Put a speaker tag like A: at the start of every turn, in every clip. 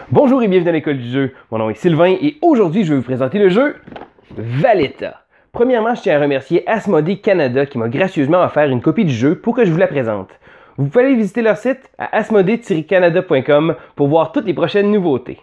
A: Bonjour et bienvenue à l'école du jeu. Mon nom est Sylvain et aujourd'hui je vais vous présenter le jeu Valletta. Premièrement, je tiens à remercier Asmodee Canada qui m'a gracieusement offert une copie du jeu pour que je vous la présente. Vous pouvez aller visiter leur site à asmodee-canada.com pour voir toutes les prochaines nouveautés.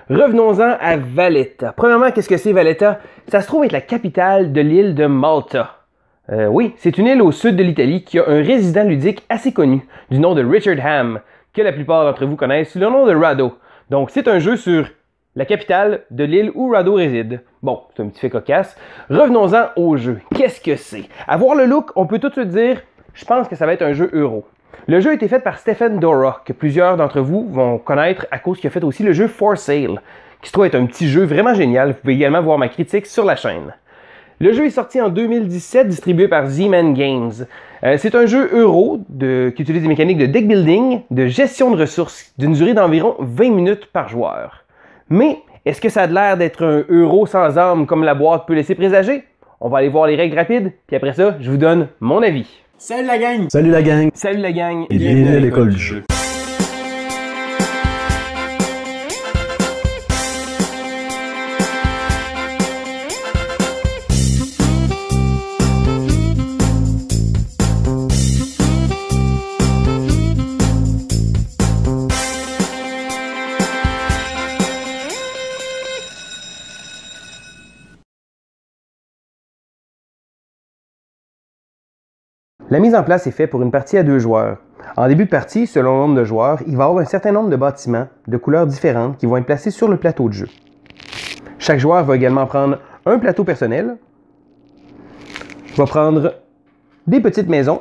A: Revenons-en à Valletta. Premièrement, qu'est-ce que c'est Valletta? Ça se trouve être la capitale de l'île de Malta. Oui, c'est une île au sud de l'Italie qui a un résident ludique assez connu, du nom de Richard Ham, que la plupart d'entre vous connaissent sous le nom de Rado. Donc, c'est un jeu sur la capitale de l'île où Rado réside. Bon, c'est un petit fait cocasse. Revenons-en au jeu. Qu'est-ce que c'est? À voir le look, on peut tout de suite dire, je pense que ça va être un jeu euro. Le jeu a été fait par Stephen Dora, que plusieurs d'entre vous vont connaître à cause qu'il a fait aussi le jeu For Sale, qui se trouve être un petit jeu vraiment génial. Vous pouvez également voir ma critique sur la chaîne. Le jeu est sorti en 2017, distribué par Z-Man Games. C'est un jeu euro qui utilise des mécaniques de deck building, de gestion de ressources, d'une durée d'environ 20 minutes par joueur. Mais, est-ce que ça a l'air d'être un euro sans âme comme la boîte peut laisser présager? On va aller voir les règles rapides, puis après ça, je vous donne mon avis.
B: Salut la gang!
C: Salut la gang!
A: Salut la gang!
C: Et bienvenue à l'école du jeu.
A: La mise en place est faite pour une partie à 2 joueurs. En début de partie, selon le nombre de joueurs, il va y avoir un certain nombre de bâtiments de couleurs différentes qui vont être placés sur le plateau de jeu. Chaque joueur va également prendre un plateau personnel, va prendre des petites maisons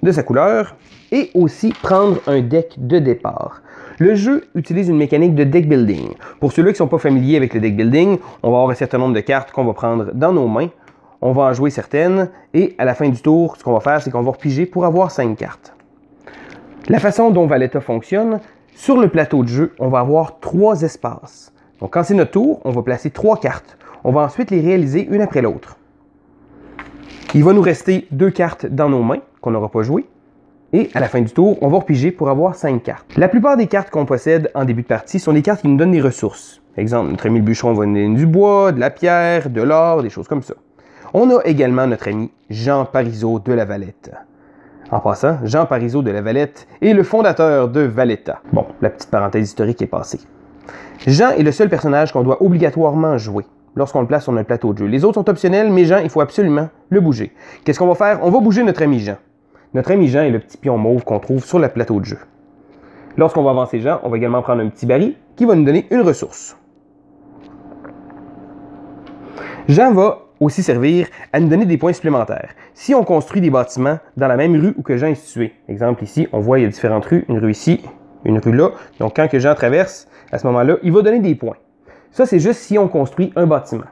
A: de sa couleur et aussi prendre un deck de départ. Le jeu utilise une mécanique de deck building. Pour ceux-là qui ne sont pas familiers avec le deck building, on va avoir un certain nombre de cartes qu'on va prendre dans nos mains. On va en jouer certaines et à la fin du tour, ce qu'on va faire, c'est qu'on va repiger pour avoir 5 cartes. La façon dont Valletta fonctionne, sur le plateau de jeu, on va avoir 3 espaces. Donc quand c'est notre tour, on va placer 3 cartes. On va ensuite les réaliser une après l'autre. Il va nous rester 2 cartes dans nos mains qu'on n'aura pas jouées. Et à la fin du tour, on va repiger pour avoir 5 cartes. La plupart des cartes qu'on possède en début de partie sont des cartes qui nous donnent des ressources. Exemple, notre ami le bûcheron va nous donner du bois, de la pierre, de l'or, des choses comme ça. On a également notre ami Jean Parizeau de la Vallette. En passant, Jean Parizeau de la Vallette est le fondateur de Valletta. Bon, la petite parenthèse historique est passée. Jean est le seul personnage qu'on doit obligatoirement jouer lorsqu'on le place sur notre plateau de jeu. Les autres sont optionnels, mais Jean, il faut absolument le bouger. Qu'est-ce qu'on va faire? On va bouger notre ami Jean. Notre ami Jean est le petit pion mauve qu'on trouve sur le plateau de jeu. Lorsqu'on va avancer Jean, on va également prendre un petit baril qui va nous donner une ressource. Jean va aussi servir à nous donner des points supplémentaires. Si on construit des bâtiments dans la même rue où que Jean est situé, exemple ici, on voit il y a différentes rues, une rue ici, une rue là, donc quand que Jean traverse, à ce moment-là, il va donner des points. Ça, c'est juste si on construit un bâtiment.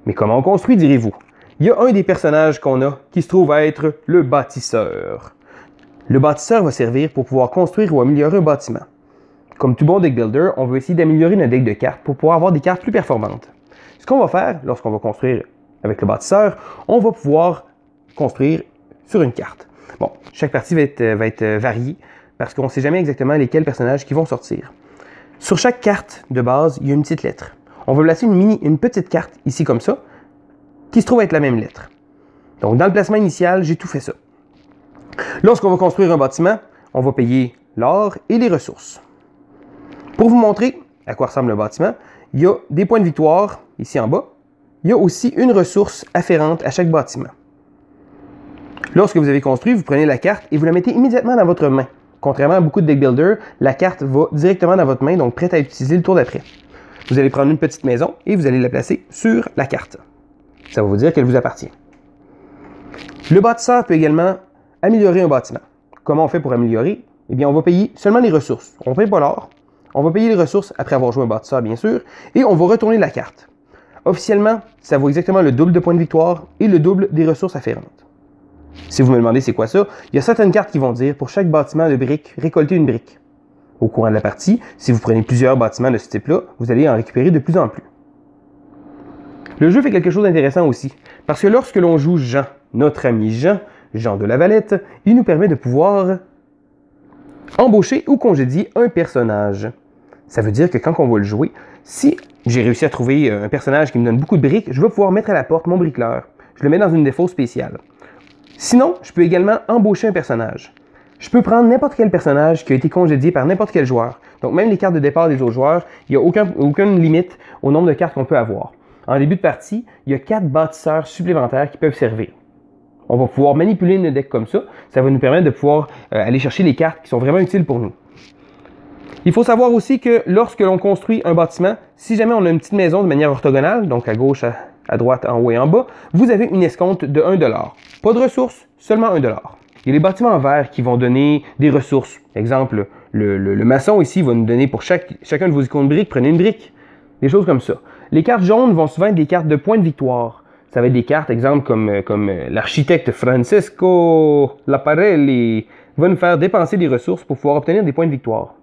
A: Mais comment on construit, direz-vous? Il y a un des personnages qu'on a qui se trouve être le bâtisseur. Le bâtisseur va servir pour pouvoir construire ou améliorer un bâtiment. Comme tout bon deck builder, on veut essayer d'améliorer notre deck de cartes pour pouvoir avoir des cartes plus performantes. Ce qu'on va faire lorsqu'on va construire avec le bâtisseur, on va pouvoir construire sur une carte. Bon, chaque partie va être variée parce qu'on ne sait jamais exactement lesquels personnages qui vont sortir. Sur chaque carte de base, il y a une petite lettre. On va placer une petite carte ici comme ça, qui se trouve être la même lettre. Donc dans le placement initial, j'ai tout fait ça. Lorsqu'on va construire un bâtiment, on va payer l'or et les ressources. Pour vous montrer à quoi ressemble un bâtiment, il y a des points de victoire ici en bas. Il y a aussi une ressource afférente à chaque bâtiment. Lorsque vous avez construit, vous prenez la carte et vous la mettez immédiatement dans votre main. Contrairement à beaucoup de deck builders, la carte va directement dans votre main, donc prête à utiliser le tour d'après. Vous allez prendre une petite maison et vous allez la placer sur la carte. Ça va vous dire qu'elle vous appartient. Le bâtisseur peut également améliorer un bâtiment. Comment on fait pour améliorer? Eh bien, on va payer seulement les ressources. On ne paye pas l'or. On va payer les ressources après avoir joué un bâtisseur, bien sûr, et on va retourner la carte. Officiellement, ça vaut exactement le double de points de victoire et le double des ressources afférentes. Si vous me demandez c'est quoi ça, il y a certaines cartes qui vont dire pour chaque bâtiment de briques, récoltez une brique. Au courant de la partie, si vous prenez plusieurs bâtiments de ce type-là, vous allez en récupérer de plus en plus. Le jeu fait quelque chose d'intéressant aussi, parce que lorsque l'on joue Jean, notre ami Jean, Jean de la Vallette, il nous permet de pouvoir embaucher ou congédier un personnage. Ça veut dire que quand on va le jouer, si j'ai réussi à trouver un personnage qui me donne beaucoup de briques, je vais pouvoir mettre à la porte mon bricoleur. Je le mets dans une défausse spéciale. Sinon, je peux également embaucher un personnage. Je peux prendre n'importe quel personnage qui a été congédié par n'importe quel joueur. Donc même les cartes de départ des autres joueurs, il n'y a aucune limite au nombre de cartes qu'on peut avoir. En début de partie, il y a 4 bâtisseurs supplémentaires qui peuvent servir. On va pouvoir manipuler notre deck comme ça. Ça va nous permettre de pouvoir aller chercher les cartes qui sont vraiment utiles pour nous. Il faut savoir aussi que lorsque l'on construit un bâtiment, si jamais on a une petite maison de manière orthogonale, donc à gauche, à droite, en haut et en bas, vous avez une escompte de 1 $. Pas de ressources, seulement 1 $. Il y a les bâtiments verts qui vont donner des ressources. Exemple, le maçon ici va nous donner pour chacun de vos icônes briques, prenez une brique. Des choses comme ça. Les cartes jaunes vont souvent être des cartes de points de victoire. Ça va être des cartes, exemple, comme l'architecte Francesco Laparelli va nous faire dépenser des ressources pour pouvoir obtenir des points de victoire.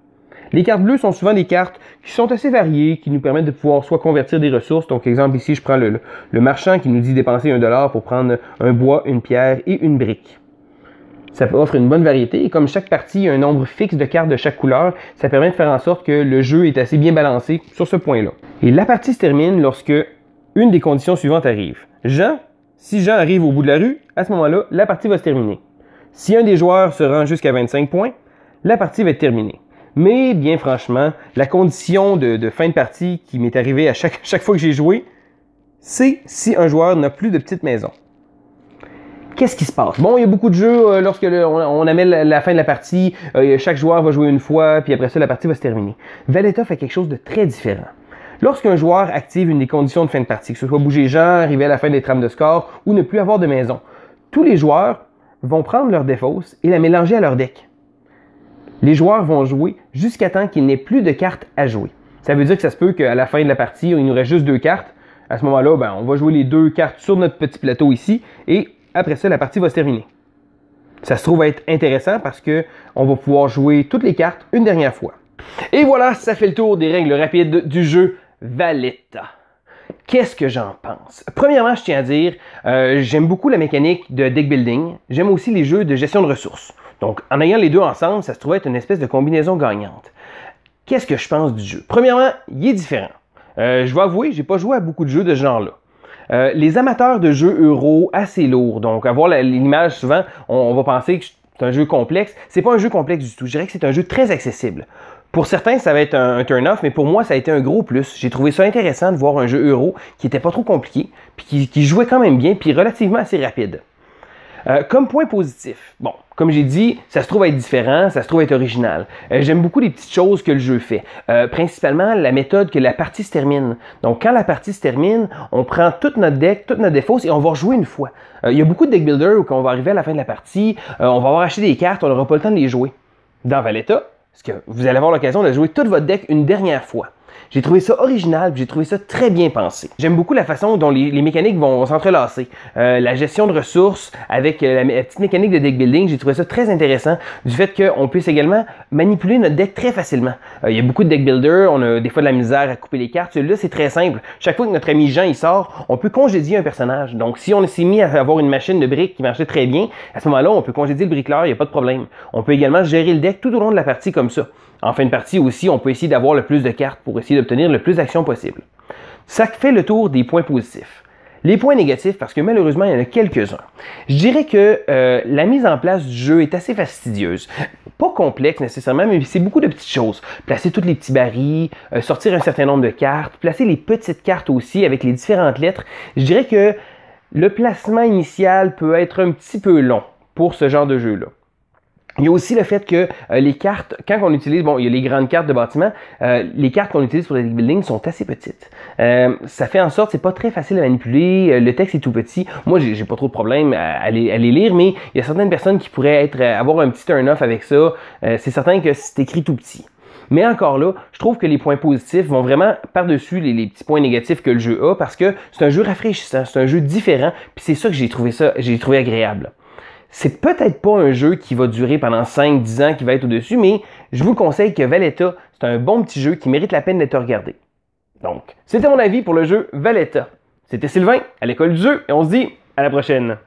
A: Les cartes bleues sont souvent des cartes qui sont assez variées, qui nous permettent de pouvoir soit convertir des ressources. Donc, exemple ici, je prends le marchand qui nous dit dépenser 1 $ pour prendre un bois, une pierre et une brique. Ça offre une bonne variété et comme chaque partie a un nombre fixe de cartes de chaque couleur, ça permet de faire en sorte que le jeu est assez bien balancé sur ce point-là. Et la partie se termine lorsque une des conditions suivantes arrive. Si Jean arrive au bout de la rue, à ce moment-là, la partie va se terminer. Si un des joueurs se rend jusqu'à 25 points, la partie va être terminée. Mais bien franchement, la condition de fin de partie qui m'est arrivée à chaque fois que j'ai joué, c'est si un joueur n'a plus de petite maison. Qu'est-ce qui se passe? Bon, il y a beaucoup de jeux, lorsque on amène la fin de la partie, chaque joueur va jouer une fois, puis après ça, la partie va se terminer. Valletta fait quelque chose de très différent. Lorsqu'un joueur active une des conditions de fin de partie, que ce soit bouger Jean, arriver à la fin des trames de score, ou ne plus avoir de maison, tous les joueurs vont prendre leur défausse et la mélanger à leur deck. Les joueurs vont jouer jusqu'à temps qu'il n'ait plus de cartes à jouer. Ça veut dire que ça se peut qu'à la fin de la partie, il nous reste juste 2 cartes. À ce moment-là, on va jouer les 2 cartes sur notre petit plateau ici, et après ça, la partie va se terminer. Ça se trouve être intéressant parce qu'on va pouvoir jouer toutes les cartes une dernière fois. Et voilà, ça fait le tour des règles rapides du jeu Valletta. Qu'est-ce que j'en pense? Premièrement, je tiens à dire, j'aime beaucoup la mécanique de deck building. J'aime aussi les jeux de gestion de ressources. Donc, en ayant les deux ensemble, ça se trouve être une espèce de combinaison gagnante. Qu'est-ce que je pense du jeu? Premièrement, il est différent. Je vais avouer, j'ai pas joué à beaucoup de jeux de ce genre-là. Les amateurs de jeux euro assez lourds, donc à voir l'image souvent, on va penser que c'est un jeu complexe. C'est pas un jeu complexe du tout. Je dirais que c'est un jeu très accessible. Pour certains, ça va être un turn-off, mais pour moi, ça a été un gros plus. J'ai trouvé ça intéressant de voir un jeu euro qui n'était pas trop compliqué, puis qui jouait quand même bien, puis relativement assez rapide. Comme point positif, bon, comme j'ai dit, ça se trouve être différent, ça se trouve être original. J'aime beaucoup les petites choses que le jeu fait. Principalement, la méthode que la partie se termine. Donc, quand la partie se termine, on prend toute notre deck, toute notre défausse et on va rejouer une fois. Il y a beaucoup de deck builders où quand on va arriver à la fin de la partie, on va avoir acheté des cartes, on n'aura pas le temps de les jouer. Dans Valletta, parce que vous allez avoir l'occasion de jouer tout votre deck une dernière fois. J'ai trouvé ça original, j'ai trouvé ça très bien pensé. J'aime beaucoup la façon dont les mécaniques vont s'entrelacer. La gestion de ressources avec la petite mécanique de deck building, j'ai trouvé ça très intéressant du fait qu'on puisse également manipuler notre deck très facilement. Il y a beaucoup de deck builders, on a des fois de la misère à couper les cartes. Celui-là, c'est très simple. Chaque fois que notre ami Jean il sort, on peut congédier un personnage. Donc, si on s'est mis à avoir une machine de briques qui marchait très bien, à ce moment-là, on peut congédier le bricoleur, il n'y a pas de problème. On peut également gérer le deck tout au long de la partie comme ça. En fin de partie aussi, on peut essayer d'avoir le plus de cartes pour essayer d'obtenir le plus d'actions possible. Ça fait le tour des points positifs. Les points négatifs, parce que malheureusement, il y en a quelques-uns. Je dirais que la mise en place du jeu est assez fastidieuse. Pas complexe nécessairement, mais c'est beaucoup de petites choses. Placer tous les petits barils, sortir un certain nombre de cartes, placer les petites cartes aussi avec les différentes lettres. Je dirais que le placement initial peut être un petit peu long pour ce genre de jeu-là. Il y a aussi le fait que les cartes, quand on utilise, bon, il y a les grandes cartes de bâtiment, les cartes qu'on utilise pour le deck building sont assez petites. Ça fait en sorte que c'est pas très facile à manipuler, le texte est tout petit. Moi, j'ai pas trop de problème à les lire, mais il y a certaines personnes qui pourraient avoir un petit turn-off avec ça. C'est certain que c'est écrit tout petit. Mais encore là, je trouve que les points positifs vont vraiment par-dessus les petits points négatifs que le jeu a parce que c'est un jeu rafraîchissant, c'est un jeu différent, puis c'est ça que j'ai trouvé agréable. C'est peut-être pas un jeu qui va durer pendant 5-10 ans, qui va être au-dessus, mais je vous conseille que Valletta, c'est un bon petit jeu qui mérite la peine d'être regardé. Donc, c'était mon avis pour le jeu Valletta. C'était Sylvain, à l'école du jeu, et on se dit à la prochaine.